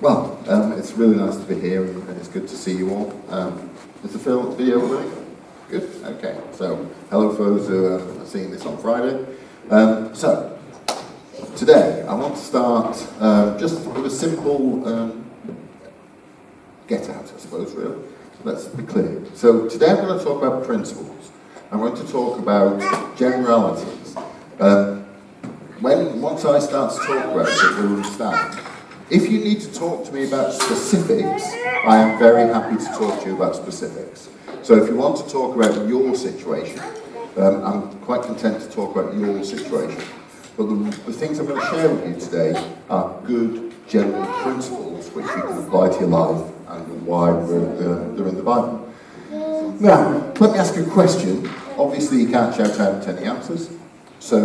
Well, it's really nice to be here, and it's good to see you all. Is the video running? Good? Okay. So, hello for those who are seeing this on Friday. So, today I want to start just with a simple get-out, I suppose, really. Let's be clear. So, today I'm going to talk about principles. I'm going to talk about generalities. Once I start to talk about it, you'll understand. If you need to talk to me about specifics, I am very happy to talk to you about specifics. So if you want to talk about your situation, I'm quite content to talk about your situation. But the things I'm going to share with you today are good general principles which you can apply to your life and why they're in the Bible. Now, let me ask you a question. Obviously, you can't shout out any answers. So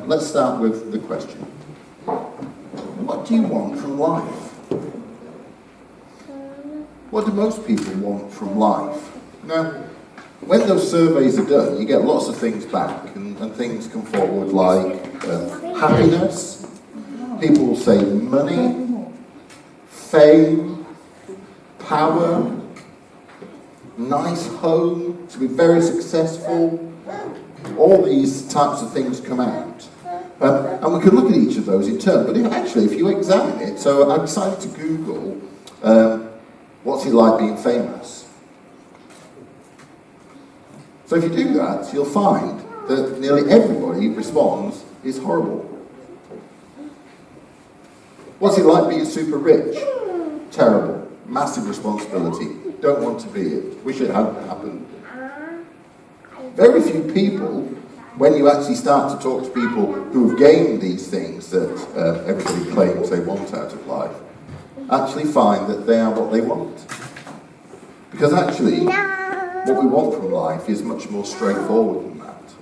let's start with the question. What do you want from life? What do most people want from life? Now, when those surveys are done, you get lots of things back, and things come forward like happiness, people will say money, fame, power, nice home, to be very successful. All these types of things come out. And we can look at each of those in turn, but if you examine it, so I decided to Google, what's it like being famous? So if you do that, you'll find that nearly everybody responds, it's horrible. What's it like being super rich? Terrible. Massive responsibility. Don't want to be it. Wish it hadn't happened. Very few people, when you actually start to talk to people who have gained these things that everybody claims they want out of life, actually find that they are what they want. Because actually, what we want from life is much more straightforward than that.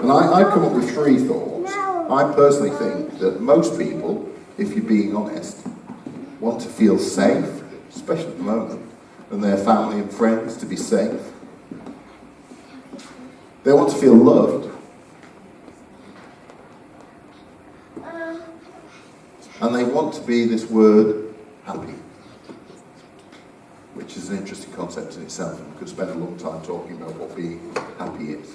And I've come up with three thoughts. I personally think that most people, if you're being honest, want to feel safe, especially at the moment, and their family and friends to be safe. They want to feel loved. And they want to be this word, happy. Which is an interesting concept in itself, and we could spend a long time talking about what being happy is.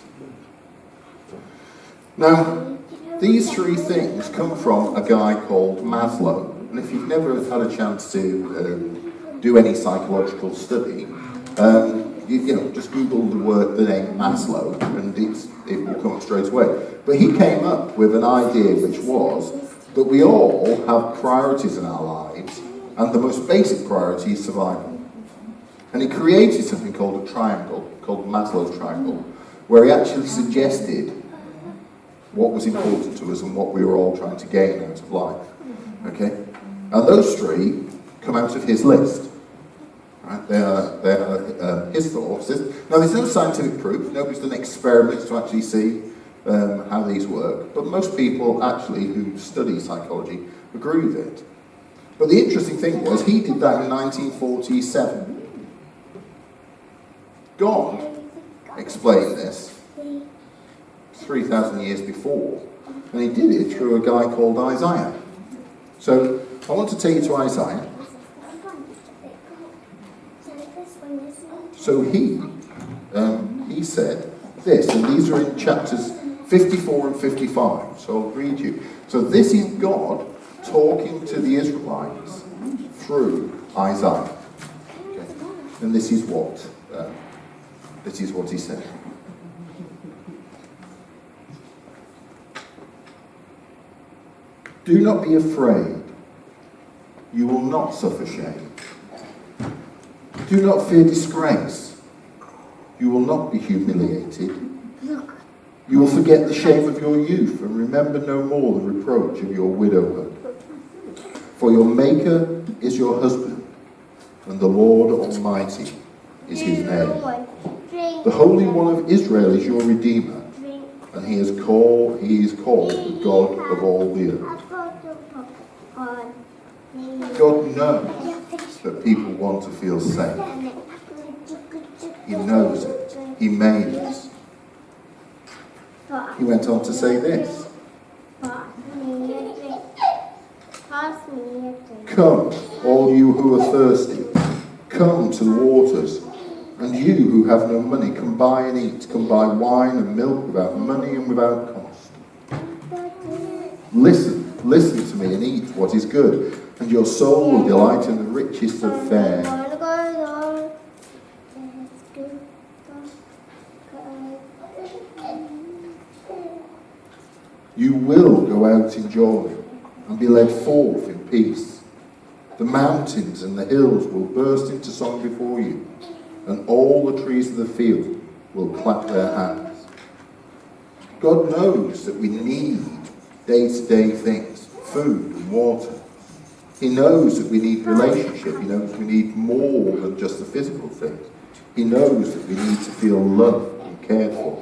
Now, these three things come from a guy called Maslow. And if you've never had a chance to do any psychological study, just Google the name Maslow, and it will come up straight away. But he came up with an idea which was that we all have priorities in our lives, and the most basic priority is survival. And he created something called a triangle, called Maslow's triangle, where he actually suggested what was important to us and what we were all trying to gain out of life. Okay? And those three come out of his list. Right? They are his thoughts. Now, there's no scientific proof. Nobody's done experiments to actually see how these work. But most people, actually, who study psychology, agree with it. But the interesting thing was, he did that in 1947. God explained this 3,000 years before. And he did it through a guy called Isaiah. So, I want to take you to Isaiah. So he said this, and these are in chapters 54 and 55, so I'll read you. So this is God talking to the Israelites through Isaiah. Okay? And this is what he said. Do not be afraid. You will not suffer shame. Do not fear disgrace. You will not be humiliated. You will forget the shame of your youth and remember no more the reproach of your widowhood. For your Maker is your husband, and the Lord Almighty is his name. The Holy One of Israel is your Redeemer, and he is called the God of all the earth. God knows that people want to feel safe. He knows it. He made us. He went on to say this. Come, all you who are thirsty, come to the waters. And you who have no money, come buy and eat. Come buy wine and milk without money and without cost. Listen to me and eat what is good, and your soul will delight in the richest of fare. You will go out in joy and be led forth in peace. The mountains and the hills will burst into song before you, and all the trees of the field will clap their hands. God knows that we need day-to-day things, food and water. He knows that we need relationship. He knows we need more than just the physical things. He knows that we need to feel loved and cared for.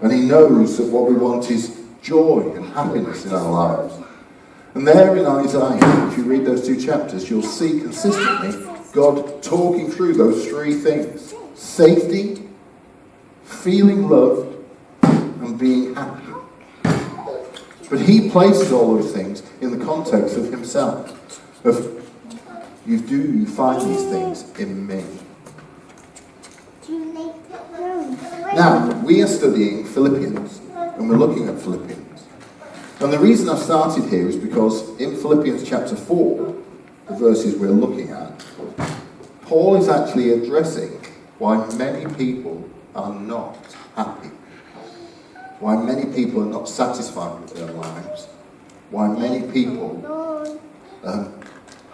And he knows that what we want is joy and happiness in our lives. And there in Isaiah, if you read those 2 chapters, you'll see consistently God talking through those 3 things. Safety, feeling loved, and being happy. But he places all those things in the context of himself. Of, you find these things in me. Now, we are studying Philippians, and we're looking at Philippians. And the reason I've started here is because in Philippians chapter 4, the verses we're looking at, Paul is actually addressing why many people are not happy. Why many people are not satisfied with their lives. Why many people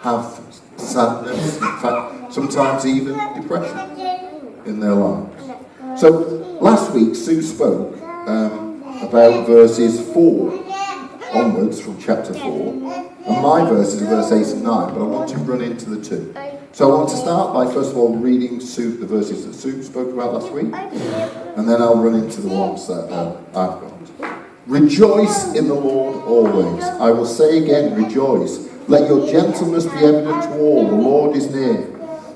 have sadness, in fact, sometimes even depression in their lives. So, last week Sue spoke about verses 4 onwards from chapter 4, and my verses are verse 8 and 9, but I want to run into the 2. So I want to start by first of all reading the verses that Sue spoke about last week, and then I'll run into the ones that I've got. Rejoice in the Lord always. I will say again, rejoice. Let your gentleness be evident to all. The Lord is near.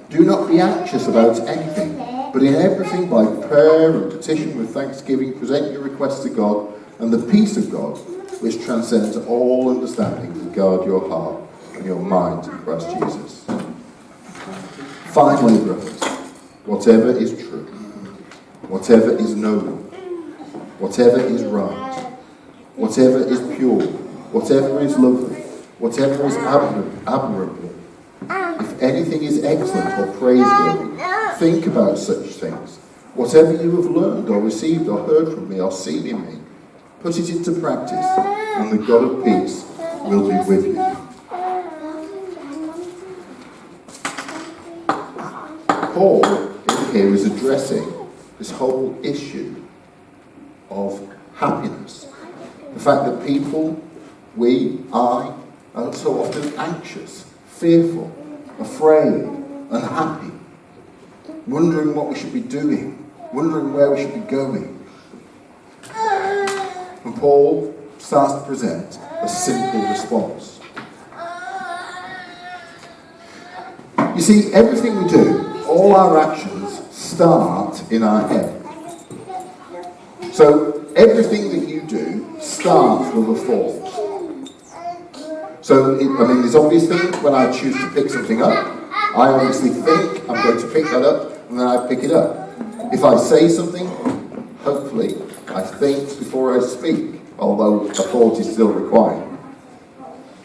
Do not be anxious about anything, but in everything by prayer and petition with thanksgiving present your requests to God, and the peace of God, which transcends all understanding, will guard your heart and your mind in Christ Jesus. Finally, brothers, whatever is true, whatever is noble, whatever is right, whatever is pure, whatever is lovely, whatever is admirable, if anything is excellent or praiseworthy, think about such things. Whatever you have learned or received or heard from me or seen in me, put it into practice, and the God of peace will be with you. Paul in here is addressing this whole issue of happiness. The fact that people, I, are so often anxious, fearful, afraid, unhappy, wondering what we should be doing, wondering where we should be going. And Paul starts to present a simple response. You see, everything we do, all our actions start in our head. So everything that you do starts with a thought. So, there's obvious things. When I choose to pick something up, I obviously think I'm going to pick that up, and then I pick it up. If I say something, hopefully, I think before I speak, although a thought is still required.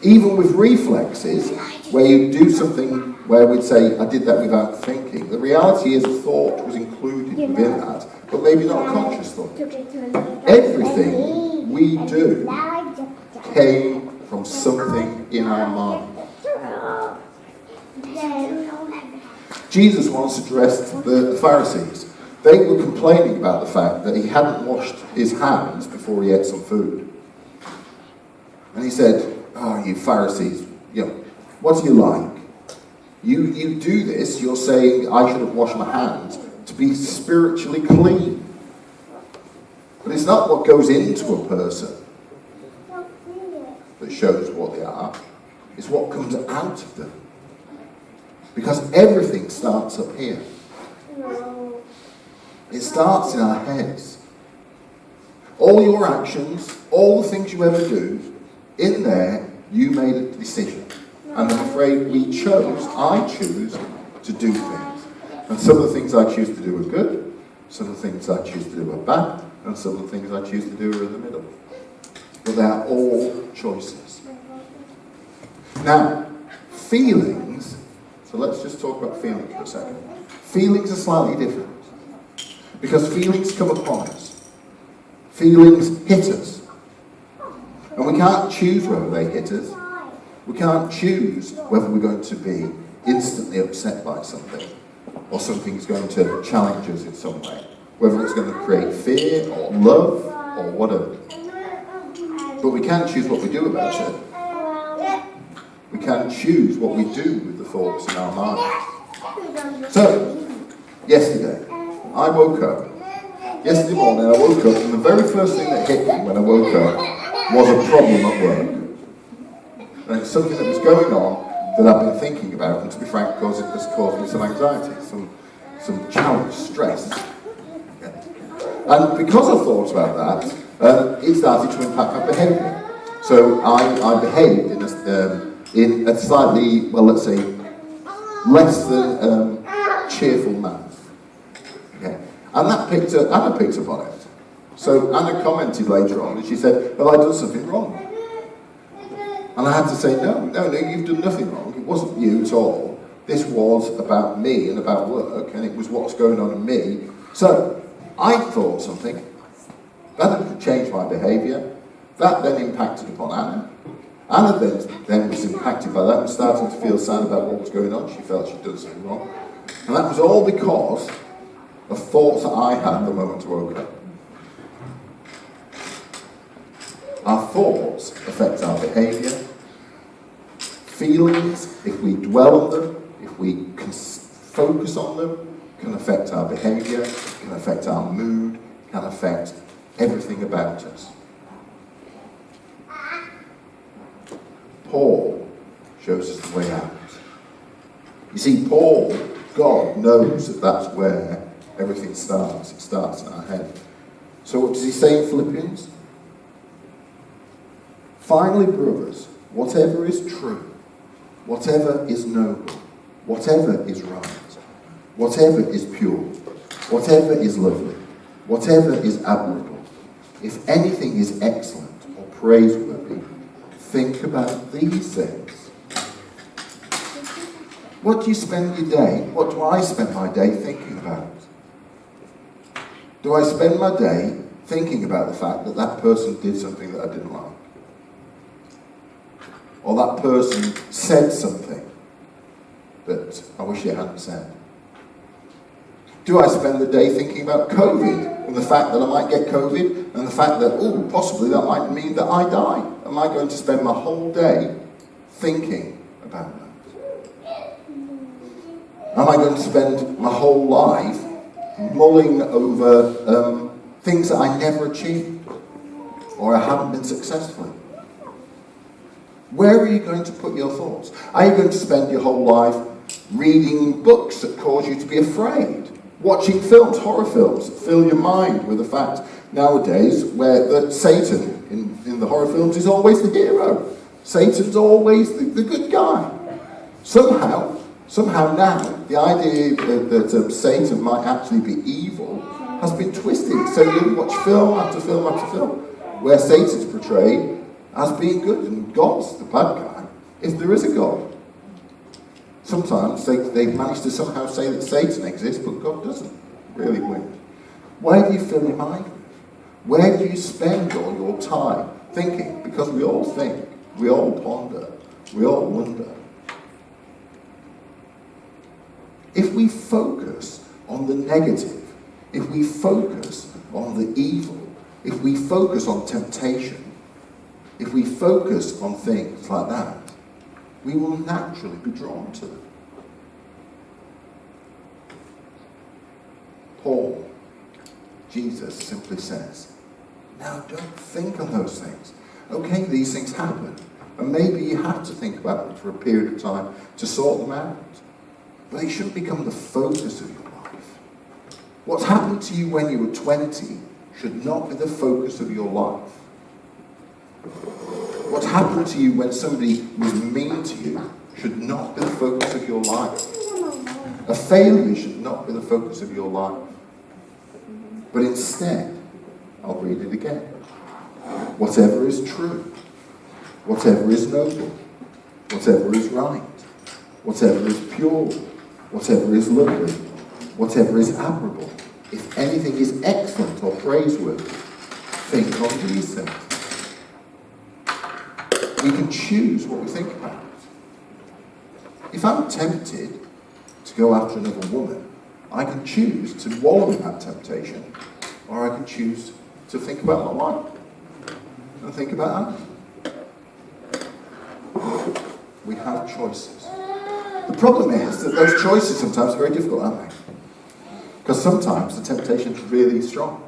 Even with reflexes, where you do something where we'd say, I did that without thinking, the reality is a thought was included within that, but maybe not a conscious thought. Everything we do came from something in our mind. Jesus once addressed the Pharisees. They were complaining about the fact that he hadn't washed his hands before he ate some food. And he said, you Pharisees, what do you like? You do this, you're saying I should have washed my hands to be spiritually clean. But it's not what goes into a person that shows what they are. It's what comes out of them. Because everything starts up here. It starts in our heads. All your actions, all the things you ever do, in there, you made a decision. And I'm afraid I choose to do things. And some of the things I choose to do are good, some of the things I choose to do are bad, and some of the things I choose to do are in the middle. But they're all choices. Now, feelings, so let's just talk about feelings for a second. Feelings are slightly different. Because feelings come upon us. Feelings hit us. And we can't choose whether they hit us. We can't choose whether we're going to be instantly upset by something, or something's going to challenge us in some way. Whether it's going to create fear, or love, or whatever. But we can choose what we do about it. We can choose what we do with the thoughts in our mind. So, yesterday, I woke up. Yesterday morning, I woke up, and the very first thing that hit me when I woke up was a problem at work. And it's something that was going on that I've been thinking about, and to be frank, because it has caused me some anxiety, some challenge, stress. And because I thought about that, it started to impact my behaviour. So I behaved in a slightly, well, let's say, less than cheerful manner. Okay. And Anna picked up on it. So Anna commented later on, and she said, well, I've done something wrong. And I had to say, no, you've done nothing wrong. It wasn't you at all. This was about me and about work, and it was what's going on in me. So I thought something. That changed my behaviour. That then impacted upon Anna. Anna then was impacted by that and started to feel sad about what was going on. She felt she'd done something wrong. And that was all because of thoughts that I had the moment I woke up. Our thoughts affect our behaviour. Feelings, if we dwell on them, if we focus on them, can affect our behaviour, can affect our mood, can affect everything about us. Paul shows us the way out. You see, God knows that that's where everything starts. It starts in our head. So what does he say in Philippians? Finally, brothers, whatever is true, whatever is noble, whatever is right, whatever is pure, whatever is lovely, whatever is admirable, if anything is excellent or praiseworthy, think about these things. What do you spend your day? What do I spend my day thinking about? Do I spend my day thinking about the fact that that person did something that I didn't like? Or that person said something that I wish they hadn't said? Do I spend the day thinking about COVID and the fact that I might get COVID and the fact that, possibly that might mean that I die? Am I going to spend my whole day thinking about that? Am I going to spend my whole life mulling over things that I never achieved or I haven't been successful in? Where are you going to put your thoughts? Are you going to spend your whole life reading books that cause you to be afraid? Watching films, horror films, that fill your mind with the fact nowadays that Satan in the horror films is always the hero. Satan's always the good guy. Somehow now, the idea that Satan might actually be evil has been twisted. So you watch film after film after film where Satan's portrayed as being good and God's the bad guy, if there is a God. Sometimes they manage to somehow say that Satan exists, but God doesn't. Really weird. Where do you fill your mind with? Where do you spend all your time thinking? Because we all think, we all ponder, we all wonder. If we focus on the negative, if we focus on the evil, if we focus on temptation, if we focus on things like that, we will naturally be drawn to them. Paul, Jesus simply says, now don't think on those things. Okay, these things happen, and maybe you have to think about them for a period of time to sort them out. But it shouldn't become the focus of your life. What's happened to you when you were 20 should not be the focus of your life. What happened to you when somebody was mean to you should not be the focus of your life. A failure should not be the focus of your life. But instead, I'll read it again. Whatever is true, whatever is noble, whatever is right, whatever is pure, whatever is lovely, whatever is admirable, if anything is excellent or praiseworthy, think on these things. We can choose what we think about. If I'm tempted to go after another woman, I can choose to wallow in that temptation, or I can choose to think about my wife and think about that. We have choices. The problem is that those choices sometimes are very difficult, aren't they? Because sometimes the temptation is really strong.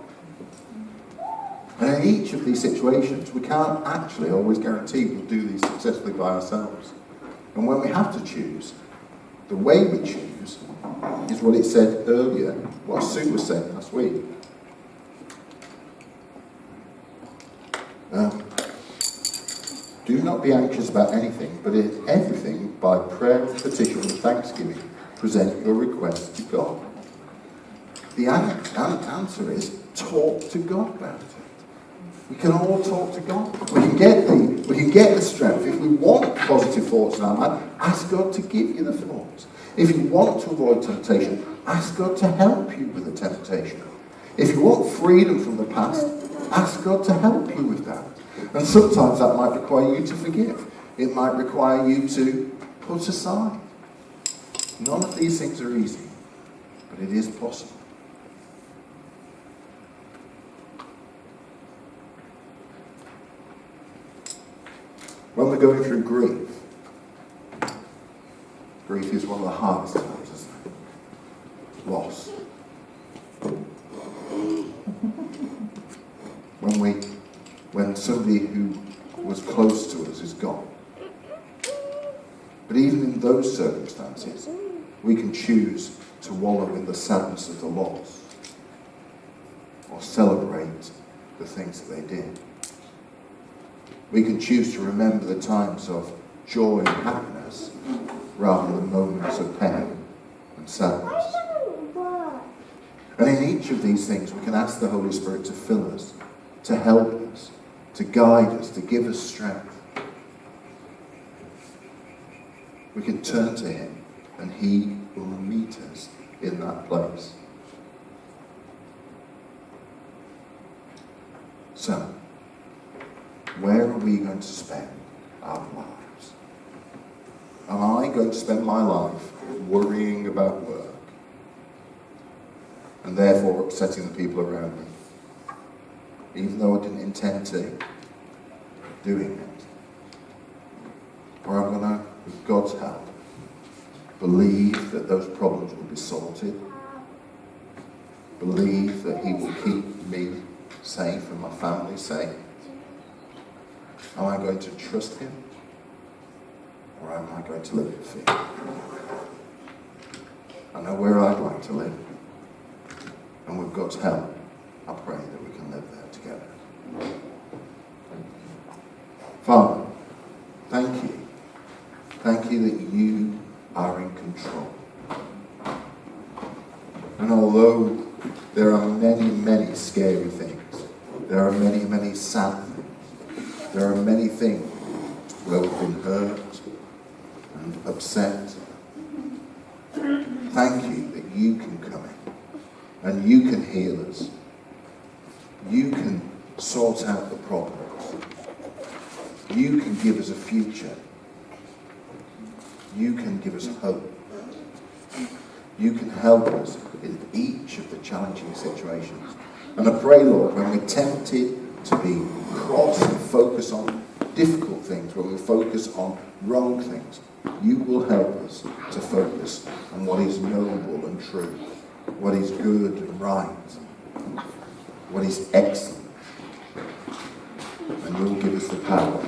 And in each of these situations, we can't actually always guarantee we'll do these successfully by ourselves. And when we have to choose, the way we choose is what it said earlier, what Sue was saying last week. Do not be anxious about anything, but in everything, by prayer and petition and thanksgiving, present your requests to God. The answer is talk to God about it. We can all talk to God. We can get the strength. If we want positive thoughts in our mind, ask God to give you the thoughts. If you want to avoid temptation, ask God to help you with the temptation. If you want freedom from the past, ask God to help you with that. And sometimes that might require you to forgive. It might require you to put aside. None of these things are easy, but it is possible. When we're going through grief, grief is one of the hardest times, isn't it? Loss. When somebody who was close to us is gone. But even in those circumstances, we can choose to wallow in the sadness of the loss or celebrate the things that they did. We can choose to remember the times of joy and happiness rather than moments of pain and sadness. And in each of these things, we can ask the Holy Spirit to fill us, to help us, to guide us, to give us strength. We can turn to Him and He will meet us in that place. So, where are we going to spend our lives? Am I going to spend my life worrying about work and therefore upsetting the people around me, even though I didn't intend to, doing it? Or I'm going to, with God's help, believe that those problems will be sorted, believe that He will keep me safe and my family safe? Am I going to trust Him? Or am I going to live in fear? I know where I'd like to live. And with God's help, I pray that we can live there together. Father, thank you. Thank you that you are in control. And although there are many, many scary things, there are many, many sad things, there are many things where we've been hurt and upset. Thank you that you can come in and you can heal us. You can sort out the problems. You can give us a future. You can give us hope. You can help us in each of the challenging situations. And I pray, Lord, when we're tempted to be cross and focus on difficult things, when we focus on wrong things, you will help us to focus on what is noble and true, what is good and right, what is excellent. And you'll give us the power